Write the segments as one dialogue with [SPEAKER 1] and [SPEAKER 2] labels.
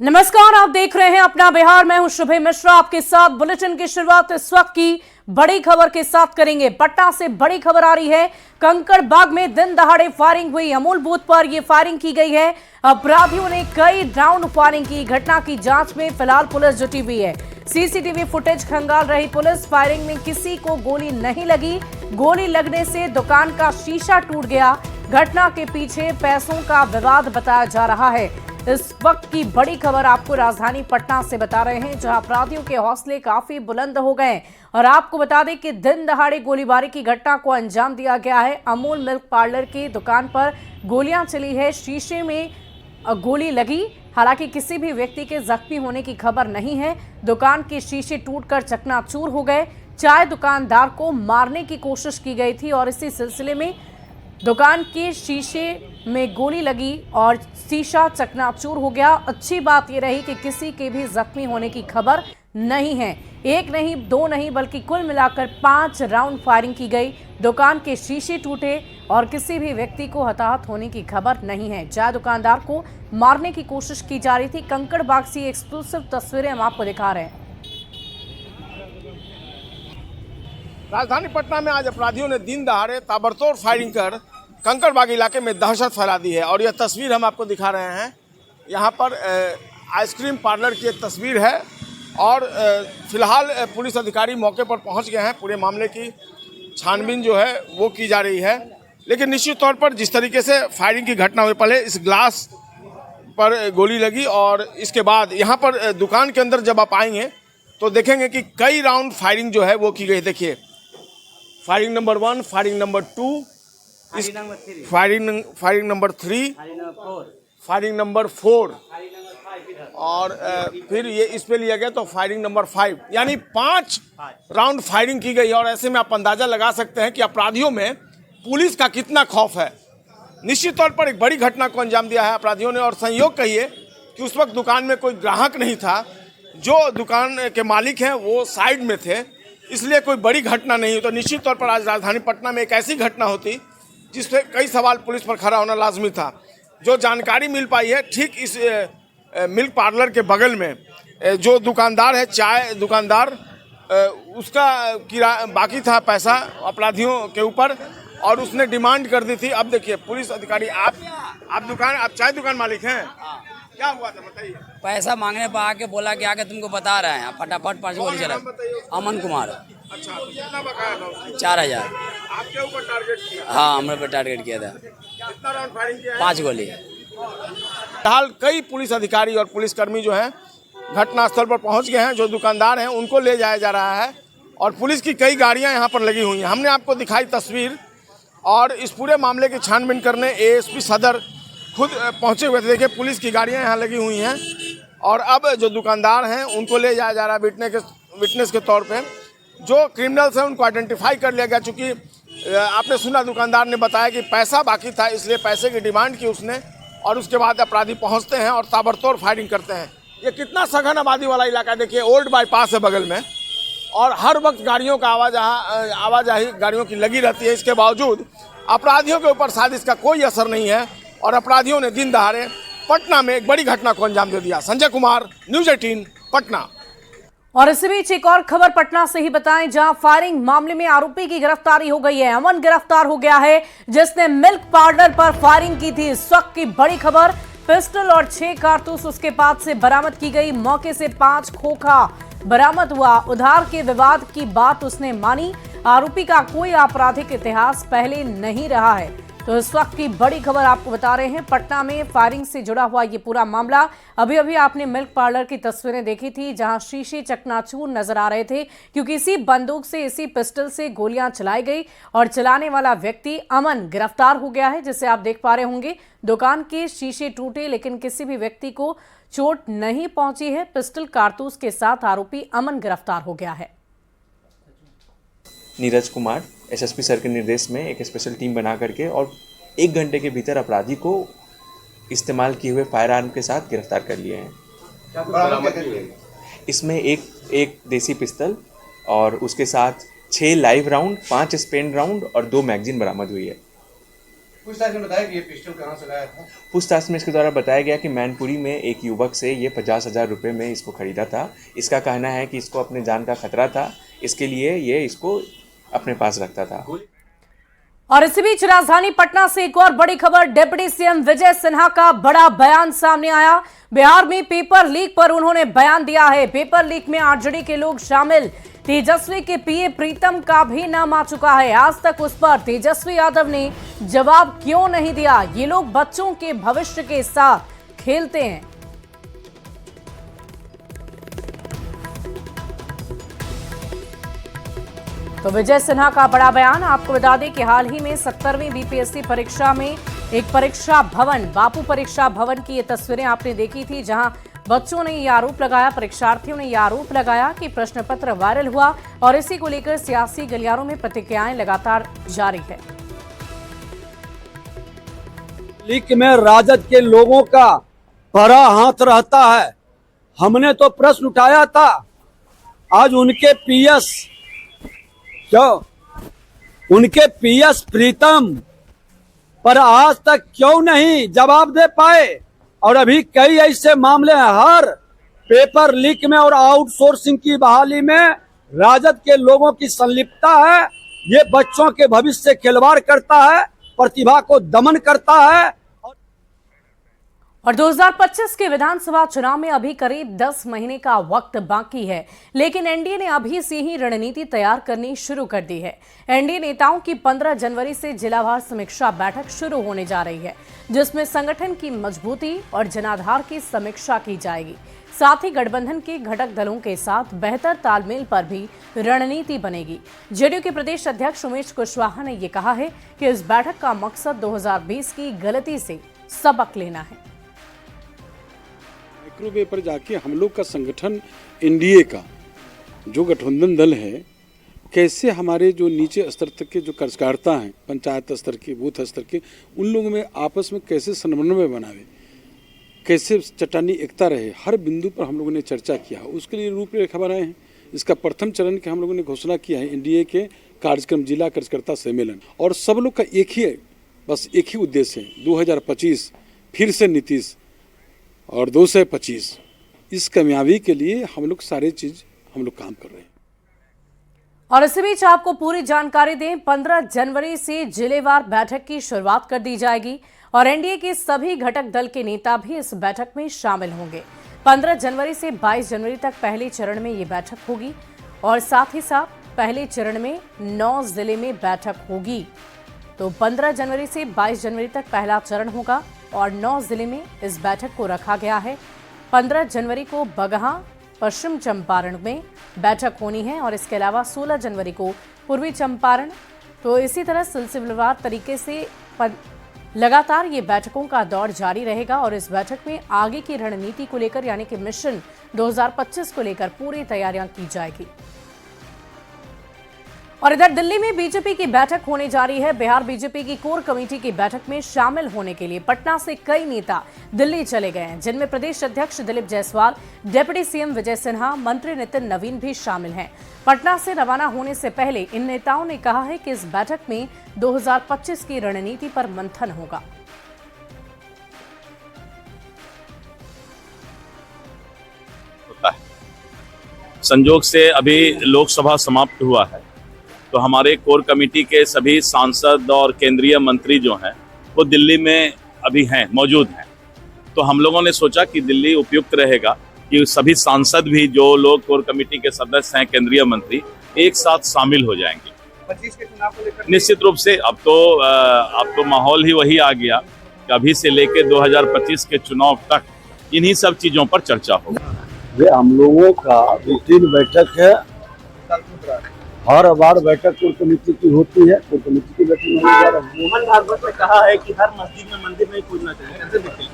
[SPEAKER 1] नमस्कार, आप देख रहे हैं अपना बिहार। मैं हूं शुभे मिश्रा, आपके साथ बुलेटिन की शुरुआत इस वक्त की बड़ी खबर के साथ करेंगे। पटना से बड़ी खबर आ रही है। कंकड़बाग में दिन दहाड़े फायरिंग हुई। अमूल बूथ पर यह फायरिंग की गई है। अपराधियों ने कई राउंड फायरिंग की। घटना की जांच में फिलहाल पुलिस जुटी हुई है। सीसीटीवी फुटेज खंगाल रही पुलिस। फायरिंग में किसी को गोली नहीं लगी। गोली लगने से दुकान का शीशा टूट गया। घटना के पीछे पैसों का विवाद बताया जा रहा है। इस वक्त की बड़ी खबर आपको राजधानी पटना से बता रहे हैं, जहां अपराधियों के हौसले काफी बुलंद हो गए। और आपको बता दें कि दिन दहाड़े गोलीबारी की घटना को अंजाम दिया गया है। अमूल मिल्क पार्लर की दुकान पर गोलियां चली है। शीशे में गोली लगी। हालांकि किसी भी व्यक्ति के जख्मी होने की खबर नहीं है। दुकान के शीशे टूटकर चकनाचूर हो गए। चाय दुकानदार को मारने की कोशिश की गई थी और इसी सिलसिले में दुकान के शीशे में गोली लगी और शीशा चकनाचूर हो गया। अच्छी बात यह रही कि किसी के भी जख्मी होने की खबर नहीं है। एक नहीं, दो नहीं, बल्कि कुल मिलाकर 5 राउंड फायरिंग की गई। दुकान के शीशे टूटे और किसी भी व्यक्ति को हताहत होने की खबर नहीं है। चाय दुकानदार को मारने की कोशिश की जा रही थी। कंकड़बाग से एक्सक्लूसिव तस्वीरें हम आपको दिखा रहे हैं।
[SPEAKER 2] राजधानी पटना में आज अपराधियों ने दिन दहाड़े ताबड़तोड़ फायरिंग कर कंकड़बाग इलाके में दहशत फैला दी है। और यह तस्वीर हम आपको दिखा रहे हैं। यहाँ पर आइसक्रीम पार्लर की एक तस्वीर है और फिलहाल पुलिस अधिकारी मौके पर पहुँच गए हैं। पूरे मामले की छानबीन जो है वो की जा रही है। लेकिन निश्चित तौर पर जिस तरीके से फायरिंग की घटना हुई, पहले इस ग्लास पर गोली लगी और इसके बाद यहाँ पर दुकान के अंदर जब आप आएंगे तो देखेंगे कि कई राउंड फायरिंग जो है वो की गई। देखिए, firing number 1, firing number 2, firing number 3, firing number 4 और फिर ये इस पे लिया गया तो फायरिंग नंबर 5, यानी 5 राउंड फायरिंग की गई। और ऐसे में आप अंदाजा लगा सकते हैं कि अपराधियों में पुलिस का कितना खौफ है। निश्चित तौर पर एक बड़ी घटना को अंजाम दिया है अपराधियों ने। और संयोग कहिए कि उस वक्त दुकान में कोई ग्राहक नहीं था। जो दुकान के मालिक हैं वो साइड में थे, इसलिए कोई बड़ी घटना नहीं हुई। तो निश्चित तौर पर आज राजधानी पटना में एक ऐसी घटना होती जिससे कई सवाल पुलिस पर खड़ा होना लाजमी था। जो जानकारी मिल पाई है, ठीक इस मिल्क पार्लर के बगल में जो दुकानदार है, चाय दुकानदार, उसका बाकी था पैसा अपराधियों के ऊपर और उसने डिमांड कर दी थी। अब देखिए, पुलिस अधिकारी, आप चाय दुकान मालिक हैं, क्या हुआ था बताइए।
[SPEAKER 3] पैसा मांगने पर आके बोला कि आके तुमको बता रहे हैं। फटाफट 5 गोली चला। अमन कुमार।
[SPEAKER 2] अच्छा, तो कितना बकाया था उसको?
[SPEAKER 3] 4000।
[SPEAKER 2] आपके ऊपर टारगेट किया?
[SPEAKER 3] हाँ, हमने पे टारगेट किया था।
[SPEAKER 2] कितना राउंड फायरिंग किया है?
[SPEAKER 3] 5 गोली।
[SPEAKER 2] फिलहाल कई पुलिस अधिकारी और पुलिसकर्मी जो हैं घटनास्थल पर पहुंच गए हैं। जो दुकानदार हैं उनको ले जाया जा रहा है और पुलिस की कई गाड़ियां यहां पर लगी हुई हैं। हमने आपको दिखाई तस्वीर। और इस पूरे मामले की छानबीन करने एएसपी सदर खुद पहुंचे हुए थे। देखिए, पुलिस की गाड़ियां यहाँ लगी हुई हैं और अब जो दुकानदार हैं उनको ले जाया जा रहा है विटनेस के तौर पे। जो क्रिमिनल्स हैं उनको आइडेंटिफाई कर लिया गया। चूँकि आपने सुना, दुकानदार ने बताया कि पैसा बाकी था, इसलिए पैसे की डिमांड की उसने और उसके बाद अपराधी पहुँचते हैं और ताबड़तोड़ फायरिंग करते हैं। ये कितना सघन आबादी वाला इलाका है। देखिए, ओल्ड बाईपास है बगल में और हर वक्त गाड़ियों का आवाजाही गाड़ियों की लगी रहती है। इसके बावजूद अपराधियों के ऊपर साजिश का कोई असर नहीं है और अपराधियों ने दिन दहाड़े पटना में एक बड़ी घटना को अंजाम दे दिया। संजय कुमार, न्यूज़ 18 पटना।
[SPEAKER 1] और इसी बीच एक और खबर पटना से ही बताएं, जहां फायरिंग मामले में आरोपी की गिरफ्तारी हो गई है। अमन गिरफ्तार हो गया है, जिसने मिल्क पार्लर पर फायरिंग की थी। इस वक्त की बड़ी खबर, पिस्टल और 6 कारतूस उसके पास से बरामद की गई। मौके से 5 खोखा बरामद हुआ। उधार के विवाद की बात उसने मानी। आरोपी का कोई आपराधिक इतिहास पहले नहीं रहा है। तो इस वक्त की बड़ी खबर आपको बता रहे हैं, पटना में फायरिंग से जुड़ा हुआ ये पूरा मामला। अभी अभी आपने मिल्क पार्लर की तस्वीरें देखी थी, जहां शीशे चकनाचूर नजर आ रहे थे, क्योंकि इसी बंदूक से, इसी पिस्टल से गोलियां चलाई गई और चलाने वाला व्यक्ति अमन गिरफ्तार हो गया है। जिसे आप देख पा रहे होंगे, दुकान के शीशे टूटे लेकिन किसी भी व्यक्ति को चोट नहीं पहुंची है। पिस्टल कारतूस के साथ आरोपी अमन गिरफ्तार हो गया है।
[SPEAKER 4] नीरज कुमार एसएसपी सर के निर्देश में एक स्पेशल टीम बना करके और 1 घंटे के भीतर अपराधी को इस्तेमाल किए हुए फायर आर्म के साथ गिरफ्तार कर लिए हैं। इसमें एक देसी पिस्तल और उसके साथ 6 लाइव राउंड, 5 स्पेन राउंड और 2 मैगजीन बरामद हुई है।
[SPEAKER 5] पूछताछ में बताया कि ये पिस्टल कहाँ से लाया था?
[SPEAKER 4] पूछताछ में इसके द्वारा बताया गया कि मैनपुरी में एक युवक से ये 50,000 रुपये में इसको खरीदा था। इसका कहना है कि इसको अपने जान का खतरा था, इसके लिए ये इसको अपने पास रखता था।
[SPEAKER 1] और इसी बीच राजधानी पटना से एक और बड़ी खबर, डिप्टी सीएम विजय सिन्हा का बड़ा बयान सामने आया। बिहार में पेपर लीक पर उन्होंने बयान दिया है। पेपर लीक में आरजेडी के लोग शामिल। तेजस्वी के पीए प्रीतम का भी नाम आ चुका है। आज तक उस पर तेजस्वी यादव ने जवाब क्यों नहीं दिया? ये लोग बच्चों के भविष्य के साथ खेलते हैं। तो विजय सिन्हा का बड़ा बयान। आपको बता दें कि हाल ही में 70वीं बीपीएससी परीक्षा में एक परीक्षा भवन, बापू परीक्षा भवन की ये तस्वीरें आपने देखी थी, जहां बच्चों ने ये आरोप लगाया, परीक्षार्थियों ने ये आरोप लगाया कि प्रश्न पत्र वायरल हुआ और इसी को लेकर सियासी गलियारों में प्रतिक्रियाएं लगातार जारी है।
[SPEAKER 6] लीक में राजद के लोगों का बड़ा हाथ रहता है। हमने तो प्रश्न उठाया था, आज उनके पीएस प्रीतम पर आज तक क्यों नहीं जवाब दे पाए? और अभी कई ऐसे मामले हैं, हर पेपर लीक में और आउटसोर्सिंग की बहाली में राजद के लोगों की संलिप्तता है। ये बच्चों के भविष्य से खिलवाड़ करता है, प्रतिभा को दमन करता है।
[SPEAKER 1] और 2025 के विधानसभा चुनाव में अभी करीब 10 महीने का वक्त बाकी है, लेकिन एनडीए ने अभी से ही रणनीति तैयार करनी शुरू कर दी है। एनडीए नेताओं की 15 जनवरी से जिलावार समीक्षा बैठक शुरू होने जा रही है, जिसमें संगठन की मजबूती और जनाधार की समीक्षा की जाएगी। साथ ही गठबंधन के घटक दलों के साथ बेहतर तालमेल पर भी रणनीति बनेगी। जेडीयू के प्रदेश अध्यक्ष उमेश कुशवाहा ने यह कहा है कि इस बैठक का मकसद 2020 की गलती से सबक लेना है।
[SPEAKER 7] माइक्रोवेव पर जाके हम लोग का संगठन एनडीए का जो गठबंधन दल है, कैसे हमारे जो नीचे स्तर तक के जो कार्यकर्ता हैं, पंचायत स्तर के, बूथ स्तर के, उन लोगों में आपस में कैसे समन्वय बनावे, कैसे चट्टानी एकता रहे, हर बिंदु पर हम लोगों ने चर्चा किया। उसके लिए रूपरेखा बनाए हैं। इसका प्रथम चरण के हम लोगों ने घोषणा किया है एनडीए के कार्यक्रम जिला कार्यकर्ता सम्मेलन, और सब लोग का बस एक ही उद्देश्य है, 2025 फिर से नीतीश और 225, इस कामयाबी के लिए हम लोग सारे चीज हम लोग काम कर रहे हैं।
[SPEAKER 1] और इसी बीच आपको पूरी जानकारी दें, 15 जनवरी से जिलेवार बैठक की शुरुआत कर दी जाएगी और एनडीए के सभी घटक दल के नेता भी इस बैठक में शामिल होंगे। 15 जनवरी से 22 जनवरी तक पहले चरण में ये बैठक होगी और साथ ही साथ पहले चरण में 9 जिले में बैठक होगी। तो 15 जनवरी से 22 जनवरी तक पहला चरण होगा और 9 जिले में इस बैठक को रखा गया है। 15 जनवरी को बगहा, पश्चिम चंपारण में बैठक होनी है और इसके अलावा 16 जनवरी को पूर्वी चंपारण। तो इसी तरह सिलसिलेवार तरीके से लगातार ये बैठकों का दौर जारी रहेगा और इस बैठक में आगे की रणनीति को लेकर यानी कि मिशन 2025 को लेकर पूरी तैयारियां की जाएगी। और इधर दिल्ली में बीजेपी की बैठक होने जा रही है। बिहार बीजेपी की कोर कमेटी की बैठक में शामिल होने के लिए पटना से कई नेता दिल्ली चले गए हैं, जिनमें प्रदेश अध्यक्ष दिलीप जायसवाल, डिप्टी सीएम विजय सिन्हा, मंत्री नितिन नवीन भी शामिल हैं। पटना से रवाना होने से पहले इन नेताओं ने कहा है कि इस बैठक में 2025 की रणनीति पर मंथन होगा।
[SPEAKER 8] संजोग से अभी लोकसभा समाप्त हुआ है, तो हमारे कोर कमेटी के सभी सांसद और केंद्रीय मंत्री जो हैं वो दिल्ली में अभी हैं, मौजूद हैं। तो हम लोगों ने सोचा कि दिल्ली उपयुक्त रहेगा कि सभी सांसद भी, जो लोग कोर कमेटी के सदस्य हैं, केंद्रीय मंत्री, एक साथ शामिल हो जाएंगे।
[SPEAKER 5] 25 के चुनाव को लेकर
[SPEAKER 8] निश्चित रूप से अब तो माहौल ही वही आ गया कि अभी से लेके 2025 के चुनाव तक इन्हीं सब चीजों पर चर्चा होगी।
[SPEAKER 6] हम लोगों का रूटीन बैठक है, हर बार बैठक कोर कमेटी की होती है। कोर कमेटी की बैठक होने जा रही है।
[SPEAKER 5] मोहन भागवत ने कहा है कि हर मस्जिद में मंदिर नहीं पूजना चाहिए।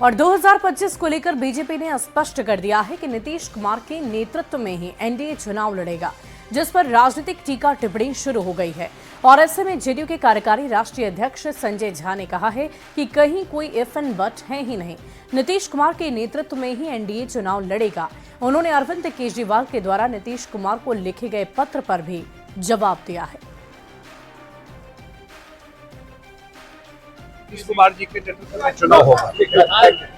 [SPEAKER 1] और 2025 को लेकर बीजेपी ने स्पष्ट कर दिया है कि नीतीश कुमार के नेतृत्व में ही एनडीए चुनाव लड़ेगा, जिस पर राजनीतिक टीका टिप्पणी शुरू हो गई है। और ऐसे में जेडीयू के कार्यकारी राष्ट्रीय अध्यक्ष संजय झा ने कहा है कि कहीं कोई इफ एंड बट है ही नहीं, नीतीश कुमार के नेतृत्व में ही एनडीए चुनाव लड़ेगा। उन्होंने अरविंद केजरीवाल के द्वारा नीतीश कुमार को लिखे गए पत्र पर भी जवाब दिया है।
[SPEAKER 6] नीतीश कुमार जी के नेतृत्व में चुनाव होगा।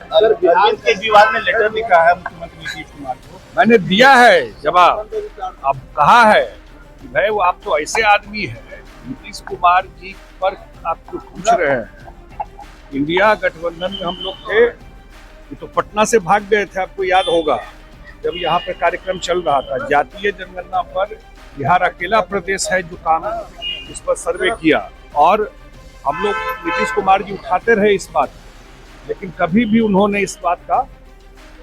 [SPEAKER 5] अगर बिहार केजरीवाल ने लेटर लिखा है मुख्यमंत्री नीतीश कुमार को,
[SPEAKER 6] मैंने दिया है जवाब। अब कहा है कि भाई वो आप तो ऐसे आदमी है, नीतीश कुमार जी पर आप जो पूछ रहे हैं, इंडिया गठबंधन में हम लोग थे, ये तो पटना से भाग गए थे, आपको याद होगा जब यहाँ पे कार्यक्रम चल रहा था। जातीय जनगणना पर बिहार अकेला प्रदेश है जो काम इस पर सर्वे किया, और हम लोग नीतीश कुमार जी उठाते रहे इस बात, लेकिन कभी भी उन्होंने इस बात का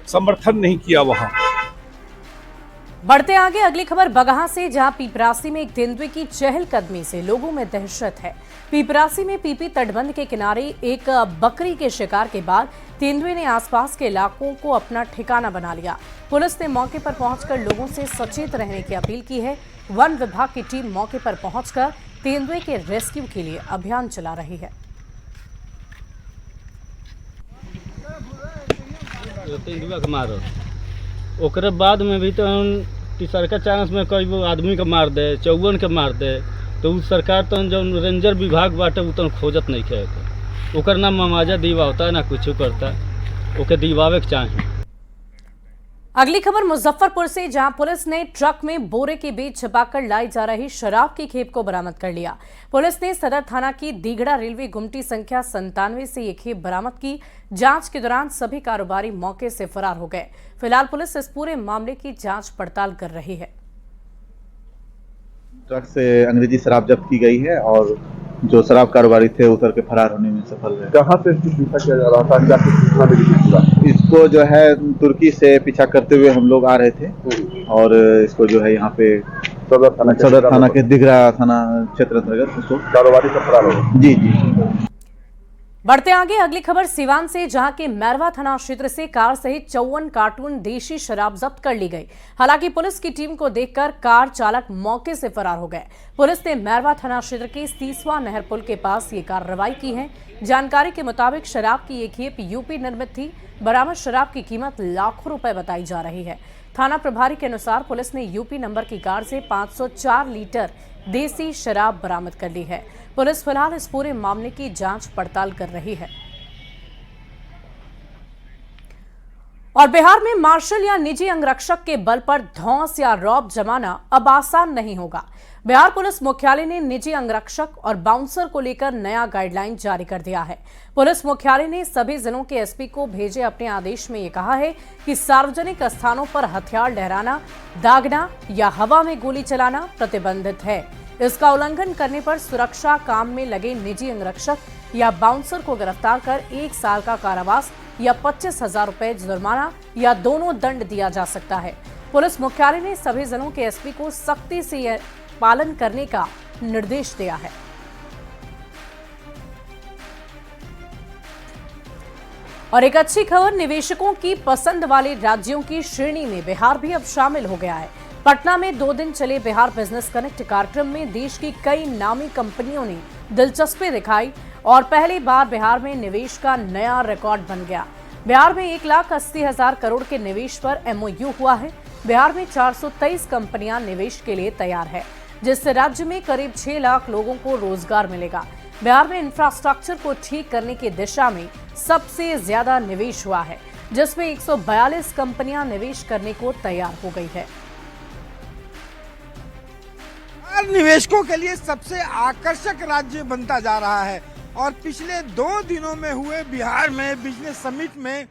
[SPEAKER 6] समर्थन नहीं किया वहां।
[SPEAKER 1] बढ़ते आगे अगली खबर बगहा से, जहां पीपरासी में एक तेंदुए की चहलकदमी से लोगों में दहशत है। पीपरासी में पीपी तटबंध के किनारे एक बकरी के शिकार के बाद तेंदुए ने आसपास के इलाकों को अपना ठिकाना बना लिया। पुलिस ने मौके पर पहुंचकर लोगों से सचेत रहने की अपील की है। वन विभाग की टीम मौके पर पहुंचकर तेंदुए के रेस्क्यू के लिए अभियान चला रही है।
[SPEAKER 9] तेंदुआ के मारो, ओकरे बाद में भी तो तीसरका चांस में कई गो आदमी के मार दे, 54 के मार दे, तो उ सरकार तो जो रेंजर विभाग बाटे उ तो खोजत नहीं खे, ओकर ना मुआवजा दिवाता ना कुछ करता, ओके दिवावे के चाहिए।
[SPEAKER 1] अगली खबर मुजफ्फरपुर से, जहां पुलिस ने ट्रक में बोरे के बीच छिपाकर लाई जा रही शराब की खेप को बरामद कर लिया। पुलिस ने सदर थाना की दीगड़ा रेलवे गुमटी संख्या 97 से ये खेप बरामद की। जांच के दौरान सभी कारोबारी मौके से फरार हो गए। फिलहाल पुलिस इस पूरे मामले की जांच पड़ताल कर रही है।
[SPEAKER 10] ट्रक से अंग्रेजी शराब जब्त की गई है और जो शराब कारोबारी थे उतर के फरार होने में सफल रहे।
[SPEAKER 11] कहाँ से पीछा किया जा रहा था, क्या सूचना मिली?
[SPEAKER 10] इसको जो है तुर्की से पीछा करते हुए हम लोग आ रहे थे और इसको जो है यहाँ पे सदर थाना के दिगरा थाना क्षेत्र अंतर्गत उसको
[SPEAKER 11] कारोबारी का फरार हो।
[SPEAKER 10] जी जी।
[SPEAKER 1] बढ़ते आगे अगली खबर सिवान से, जहां के मैरवा थाना क्षेत्र से कार सहित 54 कार्टून देशी शराब जब्त कर ली गई। हालांकि पुलिस की टीम को देखकर कार चालक मौके से फरार हो गए। पुलिस ने मैरवा थाना क्षेत्र के सीसवा नहर पुल के पास ये कार्रवाई की है। जानकारी के मुताबिक शराब की ये खेप यूपी निर्मित थी। बरामद शराब की कीमत लाखों रुपए बताई जा रही है। थाना प्रभारी के अनुसार पुलिस ने यूपी नंबर की कार से 504 लीटर देसी शराब बरामद कर ली है। पुलिस फिलहाल इस पूरे मामले की जांच पड़ताल कर रही है। और बिहार में मार्शल या निजी अंगरक्षक के बल पर धौंस या रौब जमाना अब आसान नहीं होगा। बिहार पुलिस मुख्यालय ने निजी अंगरक्षक और बाउंसर को लेकर नया गाइडलाइन जारी कर दिया है। पुलिस मुख्यालय ने सभी जिलों के एसपी को भेजे अपने आदेश में ये कहा है कि सार्वजनिक स्थानों पर हथियार लहराना, दागना या हवा में गोली चलाना प्रतिबंधित है। इसका उल्लंघन करने पर सुरक्षा काम में लगे निजी अंगरक्षक या बाउंसर को गिरफ्तार कर 1 साल का कारावास या 25,000 रुपए जुर्माना या दोनों दंड दिया जा सकता है। पुलिस मुख्यालय ने सभी जिलों के एसपी को सख्ती से पालन करने का निर्देश दिया है। और एक अच्छी खबर, निवेशकों की पसंद वाले राज्यों की श्रेणी में बिहार भी अब शामिल हो गया है। पटना में 2 दिन चले बिहार बिजनेस कनेक्ट कार्यक्रम में देश की कई नामी कंपनियों ने दिलचस्पी दिखाई और पहली बार बिहार में निवेश का नया रिकॉर्ड बन गया। बिहार में 1,80,000 करोड़ के निवेश पर MOU हुआ है। बिहार में 423 कंपनियां निवेश के लिए तैयार है, जिससे राज्य में करीब 6 लाख लोगों को रोजगार मिलेगा। बिहार में इंफ्रास्ट्रक्चर को ठीक करने की दिशा में सबसे ज्यादा निवेश हुआ है, जिसमें 142 कंपनियां निवेश करने को तैयार हो गई है।
[SPEAKER 12] निवेशकों के लिए सबसे आकर्षक राज्य बनता जा रहा है और पिछले 2 दिनों में हुए बिहार में बिजनेस समिट में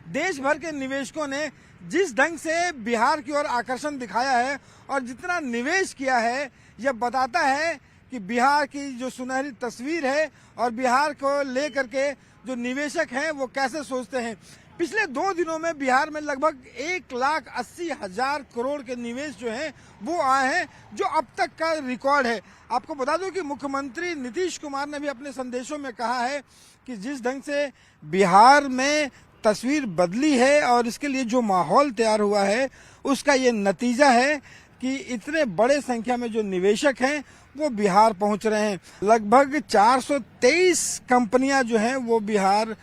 [SPEAKER 12] देश भर के निवेशकों ने जिस ढंग से बिहार की ओर आकर्षण दिखाया है और जितना निवेश किया है, यह बताता है कि बिहार की जो सुनहरी तस्वीर है और बिहार को लेकर के जो निवेशक हैं वो कैसे सोचते हैं। पिछले 2 दिनों में बिहार में लगभग 1,80,000 करोड़ के निवेश जो हैं वो आए हैं, जो अब तक का रिकॉर्ड है। आपको बता दूं कि मुख्यमंत्री नीतीश कुमार ने भी अपने संदेशों में कहा है कि जिस ढंग से बिहार में तस्वीर बदली है और इसके लिए जो माहौल तैयार हुआ है उसका ये नतीजा है कि इतने बड़े संख्या में जो निवेशक हैं वो बिहार पहुंच रहे हैं। लगभग 423 कंपनियां जो हैं वो बिहार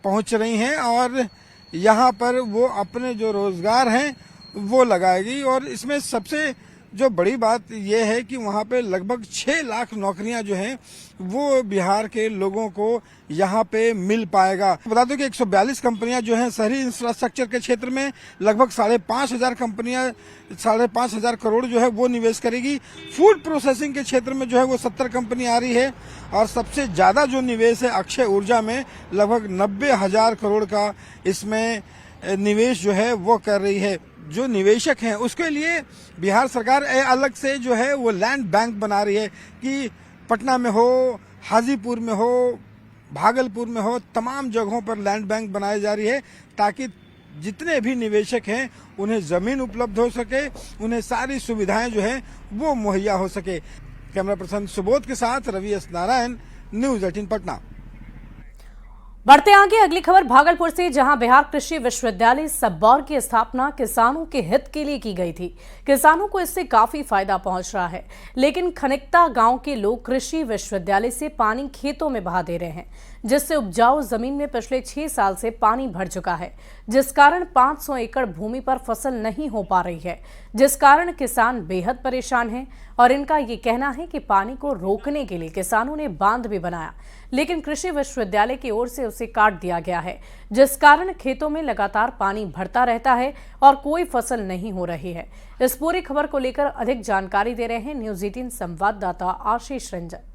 [SPEAKER 12] पहुंच रही हैं और यहाँ पर वो अपने जो रोजगार हैं वो लगाएगी। और इसमें सबसे जो बड़ी बात यह है कि वहाँ पे लगभग 6 लाख नौकरियां जो हैं वो बिहार के लोगों को यहाँ पे मिल पाएगा। बता दो कि 142 कंपनियां जो हैं शहरी इंफ्रास्ट्रक्चर के क्षेत्र में, लगभग 5,500 कंपनियां 5,500 करोड़ जो है वो निवेश करेगी। फूड प्रोसेसिंग के क्षेत्र में जो है वो 70 कंपनी आ रही है और सबसे ज्यादा जो निवेश है अक्षय ऊर्जा में लगभग 90,000 करोड़ का इसमें निवेश जो है वो कर रही है। जो निवेशक हैं उसके लिए बिहार सरकार अलग से जो है वो लैंड बैंक बना रही है कि पटना में हो, हाजीपुर में हो, भागलपुर में हो, तमाम जगहों पर लैंड बैंक बनाई जा रही है ताकि जितने भी निवेशक हैं उन्हें जमीन उपलब्ध हो सके, उन्हें सारी सुविधाएं जो है वो मुहैया हो सके। कैमरा पर्सन सुबोध के साथ रवि एस नारायण, न्यूज 18 पटना।
[SPEAKER 1] बढ़ते आगे अगली खबर भागलपुर से, जहां बिहार कृषि विश्वविद्यालय सबौर की स्थापना किसानों के हित के लिए की गई थी। किसानों को इससे काफी फायदा पहुंच रहा है, लेकिन खनिकता गांव के लोग कृषि विश्वविद्यालय से पानी खेतों में बहा दे रहे हैं, जिससे उपजाऊ जमीन में पिछले 6 साल से पानी भर चुका है, जिस कारण 500 एकड़ भूमि पर फसल नहीं हो पा रही है, जिस कारण किसान बेहद परेशान हैं। और इनका ये कहना है कि पानी को रोकने के लिए किसानों ने बांध भी बनाया, लेकिन कृषि विश्वविद्यालय की ओर से उसे काट दिया गया है, जिस कारण खेतों में लगातार पानी भरता रहता है और कोई फसल नहीं हो रही है। इस पूरी खबर को लेकर अधिक जानकारी दे रहे हैं न्यूज 18 संवाददाता आशीष रंजन।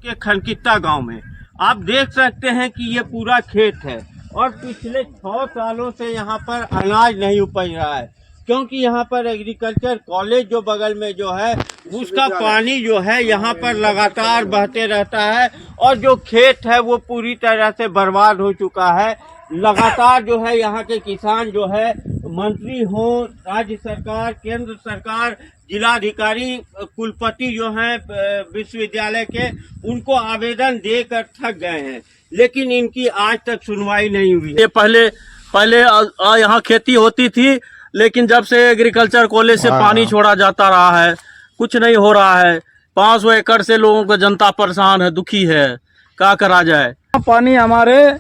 [SPEAKER 13] के खनकिता गांव में आप देख सकते हैं कि ये पूरा खेत है और पिछले 6 सालों से यहाँ पर अनाज नहीं उपज रहा है, क्योंकि यहाँ पर एग्रीकल्चर कॉलेज जो बगल में जो है उसका पानी जो है यहाँ पर लगातार बहते रहता है और जो खेत है वो पूरी तरह से बर्बाद हो चुका है। लगातार जो है यहाँ के किसान जो है मंत्री हो, राज्य सरकार, केंद्र सरकार, जिलाधिकारी, कुलपति जो हैं विश्वविद्यालय के, उनको आवेदन देकर थक गए हैं, लेकिन इनकी आज तक सुनवाई नहीं हुई।
[SPEAKER 14] ये पहले यहाँ खेती होती थी, लेकिन जब से एग्रीकल्चर कॉलेज से पानी छोड़ा जाता रहा है कुछ नहीं हो रहा है। 500 एकड़ से लोगों को जनता परेशान है, दुखी है, क्या करा जाए।
[SPEAKER 6] पानी हमारे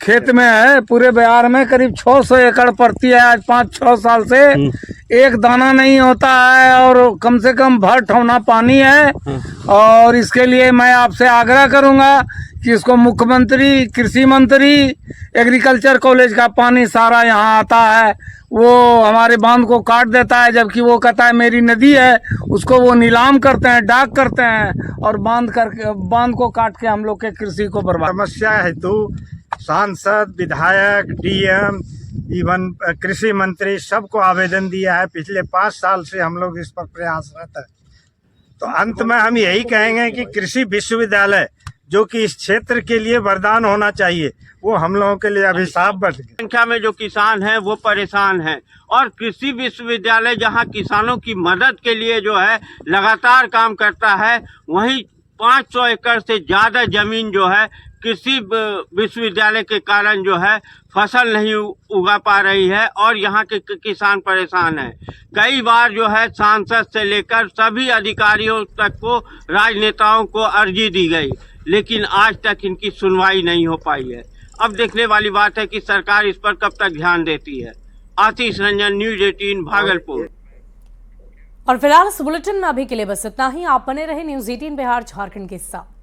[SPEAKER 6] खेत में है, पूरे बिहार में करीब 600 एकड़ पड़ती है। आज 5-6 साल से एक दाना नहीं होता है और कम से कम भर ठौना पानी है। और इसके लिए मैं आपसे आग्रह करूंगा कि इसको मुख्यमंत्री, कृषि मंत्री, एग्रीकल्चर कॉलेज का पानी सारा यहाँ आता है, वो हमारे बांध को काट देता है, जबकि वो कहता है मेरी नदी है, उसको वो नीलाम करते हैं, डाक करते हैं और बांध को काट के हम लोग के कृषि को बर्बाद।
[SPEAKER 15] समस्या हेतु सांसद, विधायक, डीएम, इवन कृषि मंत्री सबको आवेदन दिया है। पिछले 5 साल से हम लोग इस पर प्रयासरत है। तो अंत में हम यही कहेंगे कि कृषि विश्वविद्यालय जो कि इस क्षेत्र के लिए वरदान होना चाहिए, वो हम लोगों के लिए अभिशाप बन गया।
[SPEAKER 13] संख्या में जो किसान हैं वो परेशान हैं और कृषि विश्वविद्यालय जहां किसानों की मदद के लिए जो है लगातार काम करता है, वहीं 500 एकड़ से ज्यादा जमीन जो है कृषि विश्वविद्यालय के कारण जो है फसल नहीं उगा पा रही है और यहाँ के किसान परेशान हैं। कई बार जो है सांसद से लेकर सभी अधिकारियों तक को, राजनेताओं को अर्जी दी गई, लेकिन आज तक इनकी सुनवाई नहीं हो पाई है। अब देखने वाली बात है कि सरकार इस पर कब तक ध्यान देती है। आशीष रंजन, न्यूज 18 भागलपुर।
[SPEAKER 1] और फिलहाल इस बुलेटिन में अभी के लिए बस इतना ही। आप बने रहे न्यूज 18 बिहार झारखंड के साथ।